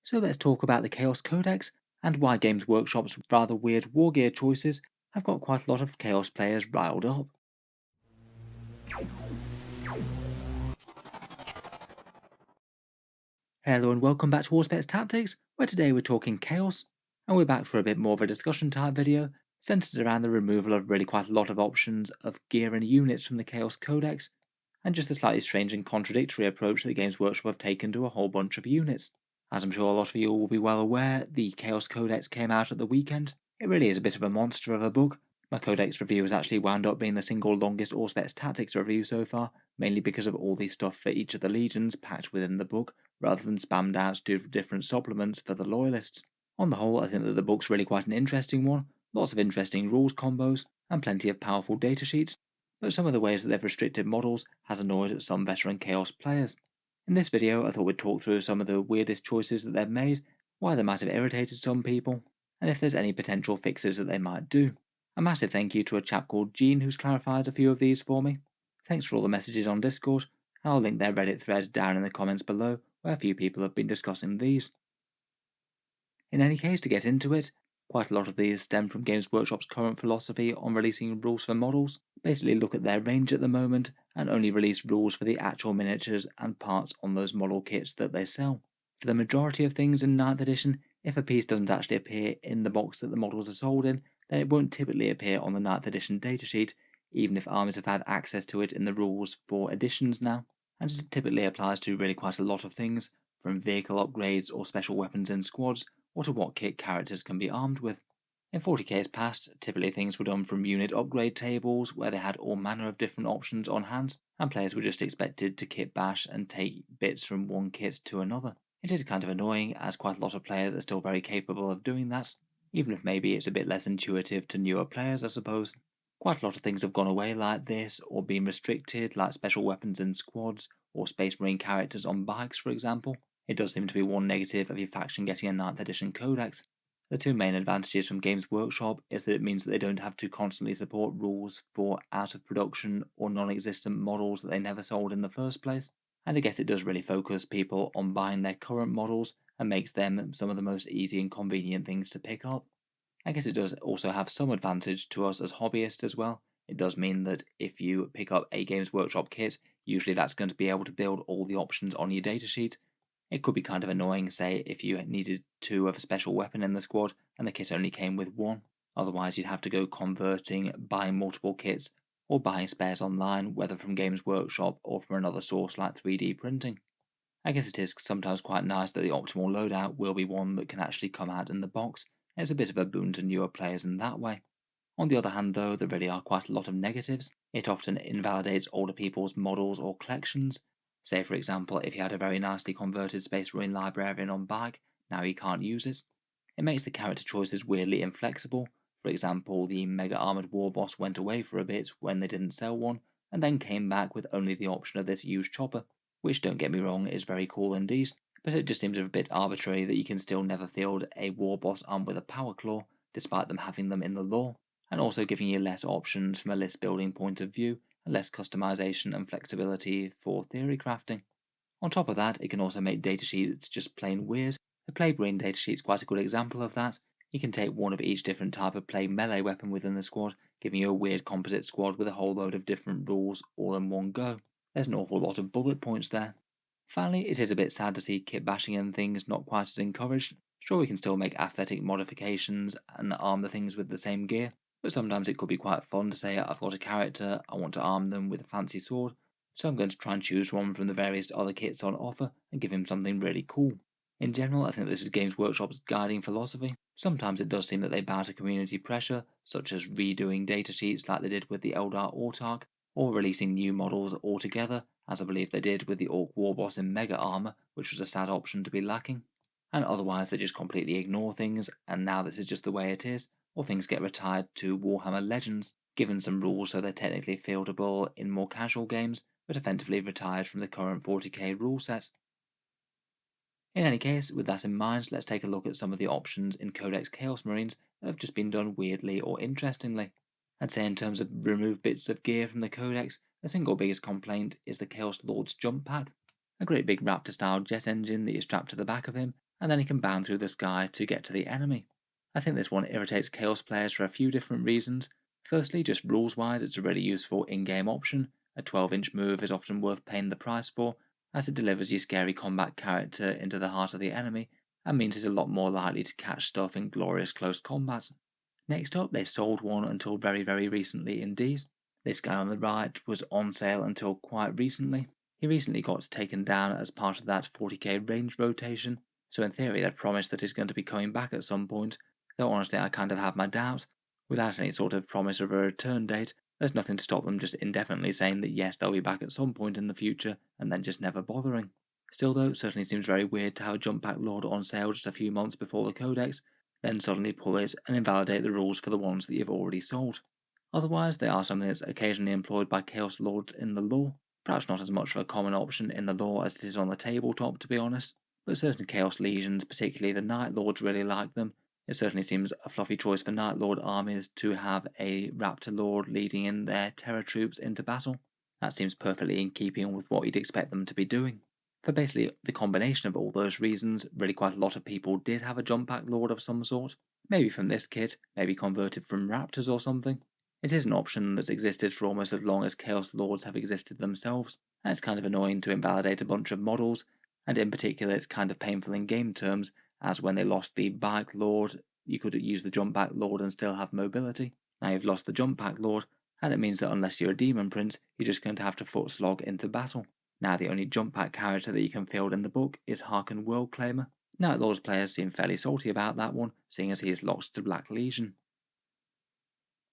So let's talk about the Chaos Codex and why Games Workshop's rather weird Wargear choices have got quite a lot of Chaos players riled up. Hello and welcome back to Warspets Tactics, where today we're talking Chaos, and we're back for a bit more of a discussion type video, centered around the removal of really quite a lot of options of gear and units from the Chaos Codex, and just the slightly strange and contradictory approach that Games Workshop have taken to a whole bunch of units. As I'm sure a lot of you will be well aware, the Chaos Codex came out at the weekend. It really is a bit of a monster of a book. My Codex review has actually wound up being the single longest Auspex Tactics review so far, mainly because of all the stuff for each of the legions packed within the book, rather than spammed out to different supplements for the loyalists. On the whole, I think that the book's really quite an interesting one, lots of interesting rules combos, and plenty of powerful datasheets, but some of the ways that they've restricted models has annoyed some veteran Chaos players. In this video, I thought we'd talk through some of the weirdest choices that they've made, why they might have irritated some people, and if there's any potential fixes that they might do. A massive thank you to a chap called Gene who's clarified a few of these for me. Thanks for all the messages on Discord, and I'll link their Reddit thread down in the comments below where a few people have been discussing these. In any case, to get into it, quite a lot of these stem from Games Workshop's current philosophy on releasing rules for models. Basically look at their range at the moment and only release rules for the actual miniatures and parts on those model kits that they sell. For the majority of things in 9th edition, if a piece doesn't actually appear in the box that the models are sold in, then it won't typically appear on the 9th edition datasheet, even if armies have had access to it in the rules for editions now. And it typically applies to really quite a lot of things, from vehicle upgrades or special weapons in squads, or to what kit characters can be armed with. In 40k's past, typically things were done from unit upgrade tables where they had all manner of different options on hand, and players were just expected to kit bash and take bits from one kit to another. It is kind of annoying as quite a lot of players are still very capable of doing that, even if maybe it's a bit less intuitive to newer players, I suppose. Quite a lot of things have gone away like this, or been restricted, like special weapons in squads, or Space Marine characters on bikes, for example. It does seem to be one negative of your faction getting a 9th edition codex. The two main advantages from Games Workshop is that it means that they don't have to constantly support rules for out of production or non-existent models that they never sold in the first place, and I guess it does really focus people on buying their current models and makes them some of the most easy and convenient things to pick up. I guess it does also have some advantage to us as hobbyists as well. It does mean that if you pick up a Games Workshop kit, usually that's going to be able to build all the options on your datasheet. It could be kind of annoying, say, if you needed two of a special weapon in the squad and the kit only came with one. Otherwise, you'd have to go converting, buying multiple kits, or buying spares online, whether from Games Workshop or from another source like 3D printing. I guess it is sometimes quite nice that the optimal loadout will be one that can actually come out in the box, and it's a bit of a boon to newer players in that way. On the other hand, though, there really are quite a lot of negatives. It often invalidates older people's models or collections. Say, for example, if you had a very nicely converted Space Marine librarian on bag, now you can't use it. It makes the character choices weirdly inflexible. For example, the Mega Armored War Boss went away for a bit when they didn't sell one, and then came back with only the option of this used chopper, which, don't get me wrong, is very cool indeed, but it just seems a bit arbitrary that you can still never field a War Boss armed with a Power Claw, despite them having them in the lore, and also giving you less options from a list building point of view, less customization and flexibility for theory crafting. On top of that, it can also make datasheets just plain weird. The Plague Marine datasheet is quite a good example of that. You can take one of each different type of plague melee weapon within the squad, giving you a weird composite squad with a whole load of different rules all in one go. There's an awful lot of bullet points there. Finally, it is a bit sad to see kit bashing and things not quite as encouraged. Sure, we can still make aesthetic modifications and arm the things with the same gear, but sometimes it could be quite fun to say I've got a character, I want to arm them with a fancy sword, so I'm going to try and choose one from the various other kits on offer and give him something really cool. In general, I think this is Games Workshop's guiding philosophy. Sometimes it does seem that they bow to community pressure, such as redoing datasheets like they did with the Eldar Autarch, or releasing new models altogether, as I believe they did with the Orc Warboss in Mega Armor, which was a sad option to be lacking. And otherwise they just completely ignore things, and now this is just the way it is, or things get retired to Warhammer Legends, given some rules so they're technically fieldable in more casual games, but effectively retired from the current 40k rule set. In any case, with that in mind, let's take a look at some of the options in Codex Chaos Marines that have just been done weirdly or interestingly. I'd say in terms of remove bits of gear from the Codex, the single biggest complaint is the Chaos Lord's jump pack. A great big Raptor style jet engine that you strap to the back of him and then he can bound through the sky to get to the enemy. I think this one irritates Chaos players for a few different reasons. Firstly, just rules wise, it's a really useful in-game option. A 12-inch move is often worth paying the price for, as it delivers your scary combat character into the heart of the enemy, and means it's a lot more likely to catch stuff in glorious close combat. Next up, they sold one until very recently indeed. This guy on the right was on sale until quite recently. He recently got taken down as part of that 40k range rotation, so in theory they'd promised that he's going to be coming back at some point, though honestly I kind of have my doubts. Without any sort of promise of a return date, there's nothing to stop them just indefinitely saying that yes, they'll be back at some point in the future, and then just never bothering. Still though, it certainly seems very weird to have a Jump Pack Lord on sale just a few months before the Codex, then suddenly pull it and invalidate the rules for the ones that you've already sold. Otherwise, they are something that's occasionally employed by Chaos Lords in the lore, perhaps not as much of a common option in the lore as it is on the tabletop to be honest, but certain Chaos Legions, particularly the Night Lords, really like them. It certainly seems a fluffy choice for Night Lord armies to have a Raptor Lord leading in their Terror troops into battle. That seems perfectly in keeping with what you'd expect them to be doing. For basically the combination of all those reasons, really quite a lot of people did have a Jump Pack Lord of some sort. Maybe from this kit, maybe converted from Raptors or something. It is an option that's existed for almost as long as Chaos Lords have existed themselves, and it's kind of annoying to invalidate a bunch of models, and in particular it's kind of painful in game terms, as when they lost the Bike Lord, you could use the Jump Pack Lord and still have mobility. Now you've lost the Jump Pack Lord, and it means that unless you're a Demon Prince, you're just going to have to foot slog into battle. Now the only Jump Pack character that you can field in the book is Harken World Claimer. Night Lords players seem fairly salty about that one, seeing as he is locked to Black Legion.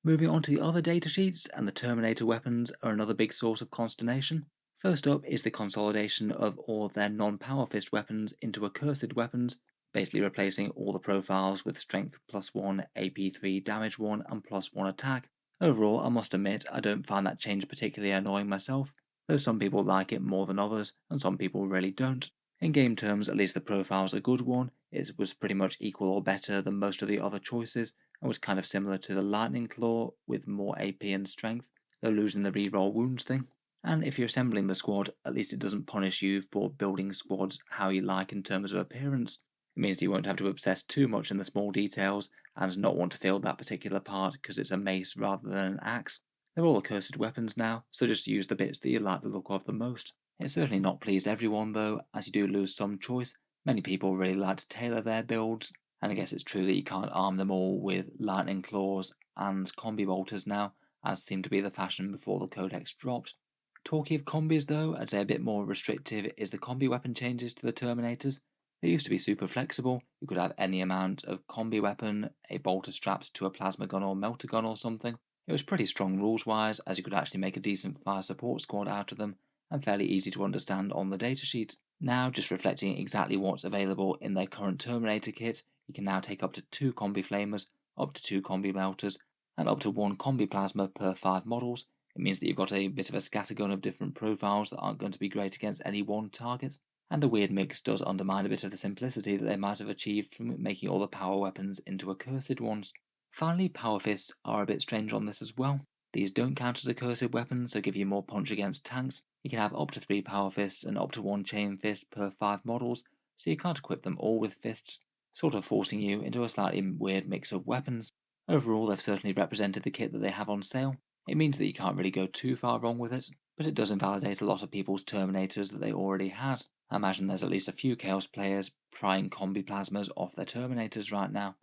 Moving on to the other datasheets, and the Terminator weapons are another big source of consternation. First up is the consolidation of all their non-Power Fist weapons into accursed weapons, basically replacing all the profiles with Strength +1, AP3 Damage 1 and +1 attack. Overall, I must admit I don't find that change particularly annoying myself, though some people like it more than others, and some people really don't. In game terms, at least the profile's a good one. It was pretty much equal or better than most of the other choices, and was kind of similar to the Lightning Claw with more AP and strength, though losing the reroll wounds thing. And if you're assembling the squad, at least it doesn't punish you for building squads how you like in terms of appearance. It means you won't have to obsess too much in the small details and not want to field that particular part because it's a mace rather than an axe. They're all accursed weapons now, so just use the bits that you like the look of the most. It's certainly not pleased everyone though, as you do lose some choice. Many people really like to tailor their builds, and I guess it's true that you can't arm them all with lightning claws and combi bolters now, as seemed to be the fashion before the codex dropped. Talking of combis though, I'd say a bit more restrictive is the combi weapon changes to the Terminators. They used to be super flexible. You could have any amount of combi weapon, a bolter strapped to a plasma gun or melter gun or something. It was pretty strong rules wise, as you could actually make a decent fire support squad out of them, and fairly easy to understand on the datasheet. Now, just reflecting exactly what's available in their current Terminator kit, you can now take up to 2 Combi Flamers, up to 2 Combi Melters, and up to 1 Combi Plasma per 5 models. It means that you've got a bit of a scattergun of different profiles that aren't going to be great against any one target, and the weird mix does undermine a bit of the simplicity that they might have achieved from making all the power weapons into accursed ones. Finally, Power Fists are a bit strange on this as well. These don't count as accursed weapons, so give you more punch against tanks. You can have up to 3 Power Fists and up to 1 Chain Fist per 5 models, so you can't equip them all with fists, sort of forcing you into a slightly weird mix of weapons. Overall, they've certainly represented the kit that they have on sale. It means that you can't really go too far wrong with it, but it does invalidate a lot of people's Terminators that they already had. I imagine there's at least a few Chaos players prying Combi Plasmas off their Terminators right now.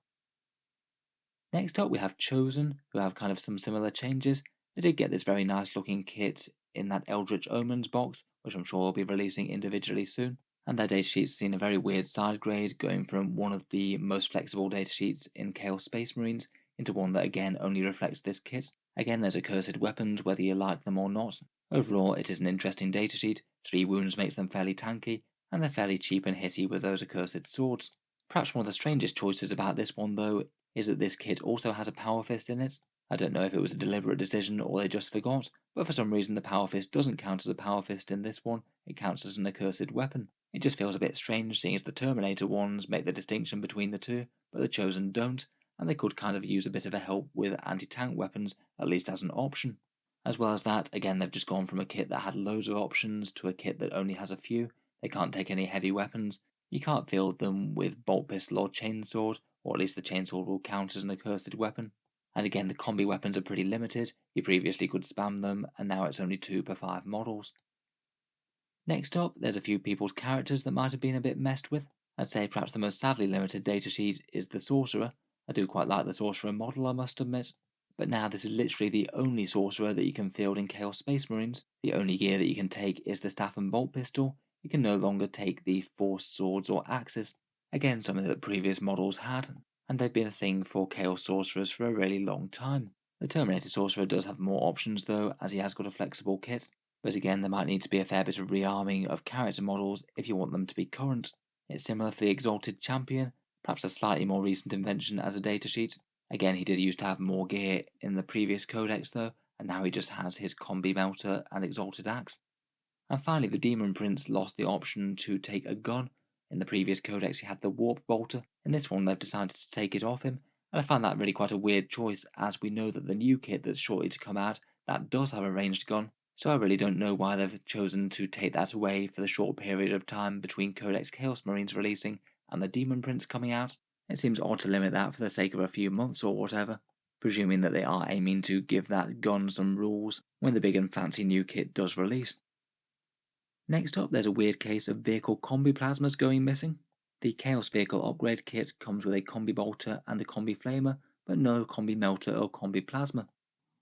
Next up we have Chosen, who have kind of some similar changes. They did get this very nice looking kit in that Eldritch Omens box, which I'm sure will be releasing individually soon. And their datasheet's seen a very weird side grade, going from one of the most flexible datasheets in Chaos Space Marines into one that again only reflects this kit. Again, there's accursed weapons whether you like them or not. Overall, it is an interesting datasheet. 3 wounds makes them fairly tanky, and they're fairly cheap and hitty with those accursed swords. Perhaps one of the strangest choices about this one though is that this kit also has a Power Fist in it. I don't know if it was a deliberate decision or they just forgot, but for some reason the Power Fist doesn't count as a Power Fist in this one, it counts as an accursed weapon. It just feels a bit strange seeing as the Terminator ones make the distinction between the two, but the Chosen don't, and they could kind of use a bit of a help with anti-tank weapons, at least as an option. As well as that, again they've just gone from a kit that had loads of options to a kit that only has a few. They can't take any heavy weapons, You can't field them with bolt pistol or chainsword, or at least the chainsword will count as an accursed weapon. And again, the combi weapons are pretty limited. You previously could spam them, and now it's only 2 per 5 models. Next up, there's a few people's characters that might have been a bit messed with. I'd say perhaps the most sadly limited datasheet is the Sorcerer. I do quite like the Sorcerer model, I must admit. But now this is literally the only Sorcerer that you can field in Chaos Space Marines. The only gear that you can take is the Staff and Bolt Pistol. You can no longer take the Forced Swords or Axes. Again, something that previous models had, and they've been a thing for Chaos Sorcerers for a really long time. The Terminator Sorcerer does have more options though, as he has got a flexible kit. But again, there might need to be a fair bit of rearming of character models if you want them to be current. It's similar for the Exalted Champion, perhaps a slightly more recent invention as a datasheet. Again, he did used to have more gear in the previous codex though, and now he just has his Combi Melter and Exalted Axe. And finally, the Demon Prince lost the option to take a gun. In the previous codex, he had the Warp Bolter. In this one, they've decided to take it off him, and I find that really quite a weird choice, as we know that the new kit that's shortly to come out, that does have a ranged gun. So I really don't know why they've chosen to take that away for the short period of time between Codex Chaos Marines releasing and the Demon Prince coming out. It seems odd to limit that for the sake of a few months or whatever, presuming that they are aiming to give that gun some rules when the big and fancy new kit does release. Next up, there's a weird case of vehicle Combi Plasmas going missing. The Chaos Vehicle upgrade kit comes with a Combi Bolter and a Combi Flamer, but no Combi Melter or Combi Plasma.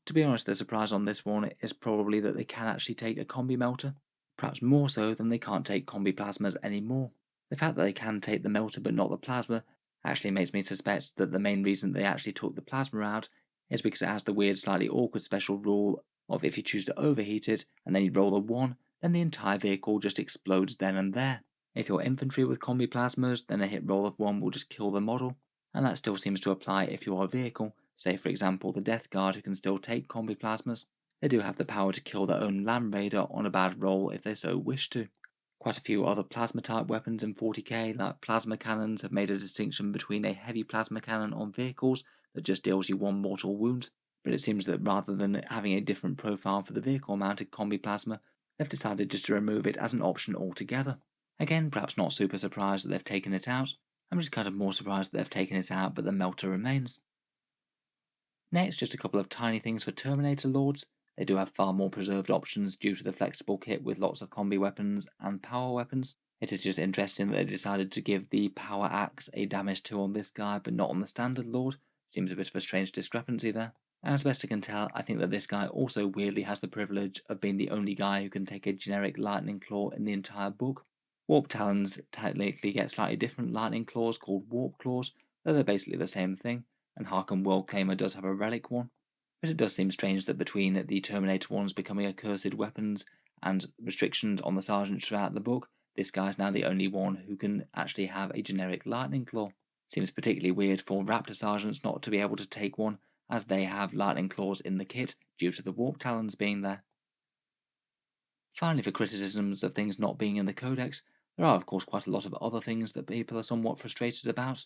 To be honest, the surprise on this one is probably that they can actually take a Combi Melter, perhaps more so than they can't take Combi Plasmas anymore. The fact that they can take the Melter but not the Plasma actually makes me suspect that the main reason they actually took the Plasma out is because it has the weird, slightly awkward special rule of if you choose to overheat it and then you roll a 1, then the entire vehicle just explodes then and there. If you're infantry with Combi Plasmas, then a hit roll of 1 will just kill the model, and that still seems to apply if you're a vehicle. Say for example the Death Guard, who can still take Combi Plasmas. They do have the power to kill their own Land Raider on a bad roll if they so wish to. Quite a few other plasma type weapons in 40k, like plasma cannons, have made a distinction between a heavy plasma cannon on vehicles that just deals you 1 mortal wound, but it seems that rather than having a different profile for the vehicle mounted Combi Plasma, they've decided just to remove it as an option altogether. Again, perhaps not super surprised that they've taken it out. I'm just kind of more surprised that they've taken it out but the Melter remains. Next, just a couple of tiny things for Terminator Lords. They do have far more preserved options due to the flexible kit with lots of combi weapons and power weapons. It is just interesting that they decided to give the power axe a damage 2 on this guy but not on the standard Lord. Seems a bit of a strange discrepancy there. And as best I can tell, I think that this guy also weirdly has the privilege of being the only guy who can take a generic lightning claw in the entire book. Warp Talons technically get slightly different lightning claws called warp claws, though they're basically the same thing, and Harken World Claimer does have a relic one. But it does seem strange that between the Terminator ones becoming accursed weapons and restrictions on the sergeants throughout the book, this guy's now the only one who can actually have a generic lightning claw. Seems particularly weird for Raptor sergeants not to be able to take one, as they have lightning claws in the kit due to the Warp Talons being there. Finally, for criticisms of things not being in the Codex, there are of course quite a lot of other things that people are somewhat frustrated about,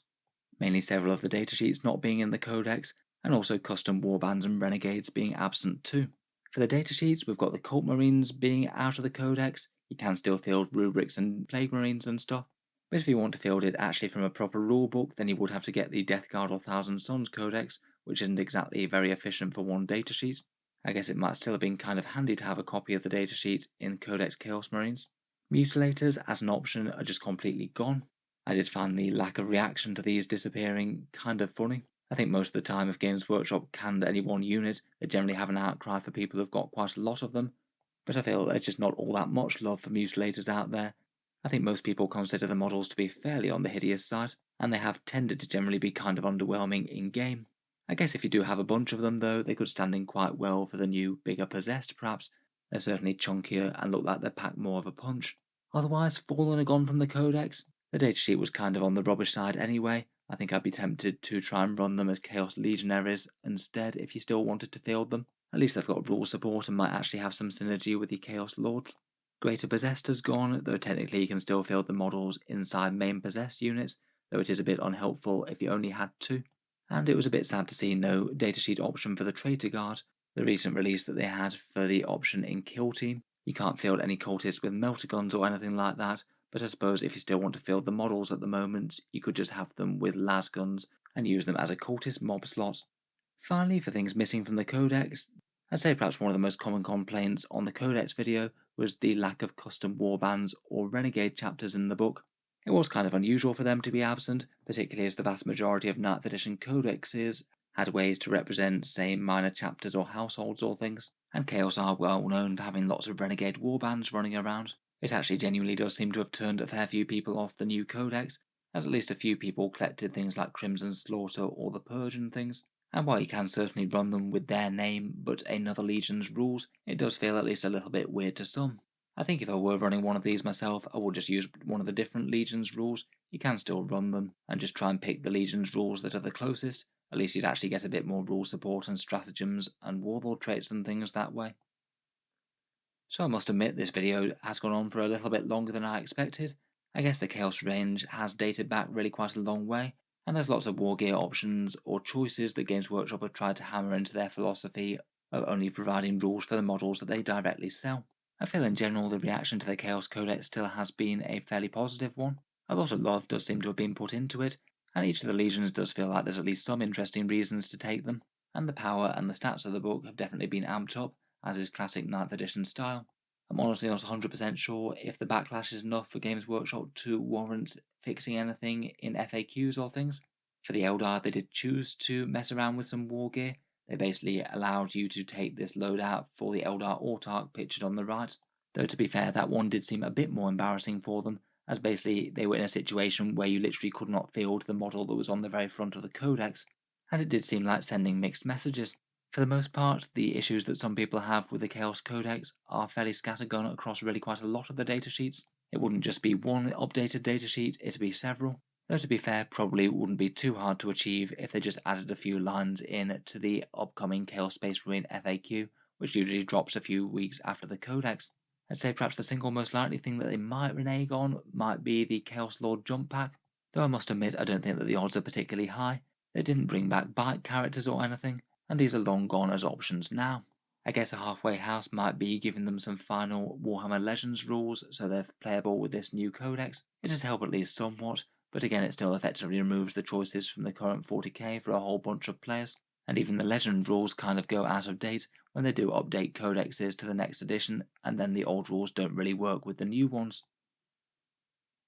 mainly several of the datasheets not being in the Codex, and also custom warbands and renegades being absent too. For the datasheets, we've got the Cult Marines being out of the Codex. You can still field rubrics and Plague Marines and stuff, but if you want to field it actually from a proper rulebook, then you would have to get the Death Guard or Thousand Sons Codex, which isn't exactly very efficient for one datasheet. I guess it might still have been kind of handy to have a copy of the datasheet in Codex Chaos Marines. Mutilators as an option are just completely gone. I did find the lack of reaction to these disappearing kind of funny. I think most of the time if Games Workshop canned any one unit, they generally have an outcry for people who've got quite a lot of them, but I feel there's just not all that much love for mutilators out there. I think most people consider the models to be fairly on the hideous side, and they have tended to generally be kind of underwhelming in-game. I guess if you do have a bunch of them though, they could stand in quite well for the new, bigger Possessed perhaps. They're certainly chunkier and look like they pack more of a punch. Otherwise, Fallen are gone from the Codex. The datasheet was kind of on the rubbish side anyway. I think I'd be tempted to try and run them as Chaos Legionaries instead if you still wanted to field them. At least they've got rule support and might actually have some synergy with the Chaos Lords. Greater Possessed has gone, though technically you can still field the models inside main Possessed units, though it is a bit unhelpful if you only had 2. And it was a bit sad to see no datasheet option for the Traitor Guard, the recent release that they had for the option in Kill Team. You can't field any cultists with melter guns or anything like that, but I suppose if you still want to field the models at the moment, you could just have them with las guns and use them as a cultist mob slot. Finally, for things missing from the Codex, I'd say perhaps one of the most common complaints on the Codex video was the lack of custom warbands or renegade chapters in the book. It was kind of unusual for them to be absent, particularly as the vast majority of 9th edition codexes had ways to represent, say, minor chapters or households or things, and Chaos are well known for having lots of renegade warbands running around. It actually genuinely does seem to have turned a fair few people off the new codex, as at least a few people collected things like Crimson Slaughter or the Purge and things, and while you can certainly run them with their name but another legion's rules, it does feel at least a little bit weird to some. I think if I were running one of these myself, I would just use one of the different legion's rules. You can still run them and just try and pick the legion's rules that are the closest. At least you'd actually get a bit more rule support and stratagems and warlord traits and things that way. So I must admit this video has gone on for a little bit longer than I expected. I guess the Chaos range has dated back really quite a long way, and there's lots of Wargear options or choices that Games Workshop have tried to hammer into their philosophy of only providing rules for the models that they directly sell. I feel in general the reaction to the Chaos Codex still has been a fairly positive one. A lot of love does seem to have been put into it, and each of the legions does feel like there's at least some interesting reasons to take them, and the power and the stats of the book have definitely been amped up, as is classic 9th edition style. I'm honestly not 100% sure if the backlash is enough for Games Workshop to warrant fixing anything in FAQs or things. For the Eldar, they did choose to mess around with some war gear. They basically allowed you to take this loadout for the Eldar Autarch pictured on the right, though to be fair, that one did seem a bit more embarrassing for them, as basically they were in a situation where you literally could not field the model that was on the very front of the codex, and it did seem like sending mixed messages. For the most part, the issues that some people have with the Chaos Codex are fairly scattergun across really quite a lot of the datasheets. It wouldn't just be one updated datasheet, it'd be several. Though to be fair, probably wouldn't be too hard to achieve if they just added a few lines in to the upcoming Chaos Space Marine FAQ, which usually drops a few weeks after the Codex. I'd say perhaps the single most likely thing that they might renege on might be the Chaos Lord jump pack, though I must admit I don't think that the odds are particularly high. They didn't bring back bike characters or anything, and these are long gone as options now. I guess a halfway house might be giving them some final Warhammer Legends rules so they're playable with this new codex. It'd help at least somewhat, but again it still effectively removes the choices from the current 40k for a whole bunch of players, and even the Legend rules kind of go out of date when they do update codexes to the next edition, and then the old rules don't really work with the new ones.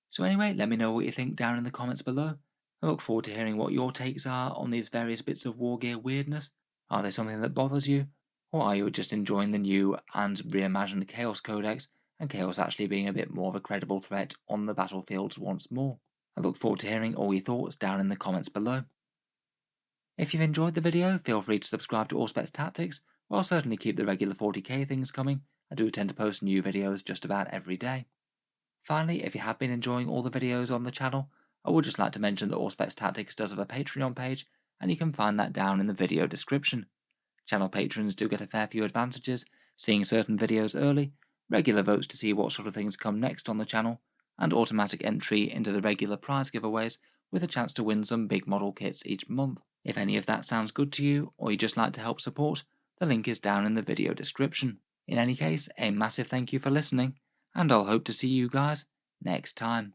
So anyway, let me know what you think down in the comments below. I look forward to hearing what your takes are on these various bits of Wargear weirdness. Are they something that bothers you? Or are you just enjoying the new and reimagined Chaos Codex, and Chaos actually being a bit more of a credible threat on the battlefields once more? I look forward to hearing all your thoughts down in the comments below. If you've enjoyed the video, feel free to subscribe to Auspex Tactics, or I'll certainly keep the regular 40k things coming. I do tend to post new videos just about every day. Finally, if you have been enjoying all the videos on the channel, I would just like to mention that Auspex Tactics does have a Patreon page, and you can find that down in the video description. Channel patrons do get a fair few advantages, seeing certain videos early, regular votes to see what sort of things come next on the channel, and automatic entry into the regular prize giveaways with a chance to win some big model kits each month. If any of that sounds good to you, or you'd just like to help support, the link is down in the video description. In any case, a massive thank you for listening, and I'll hope to see you guys next time.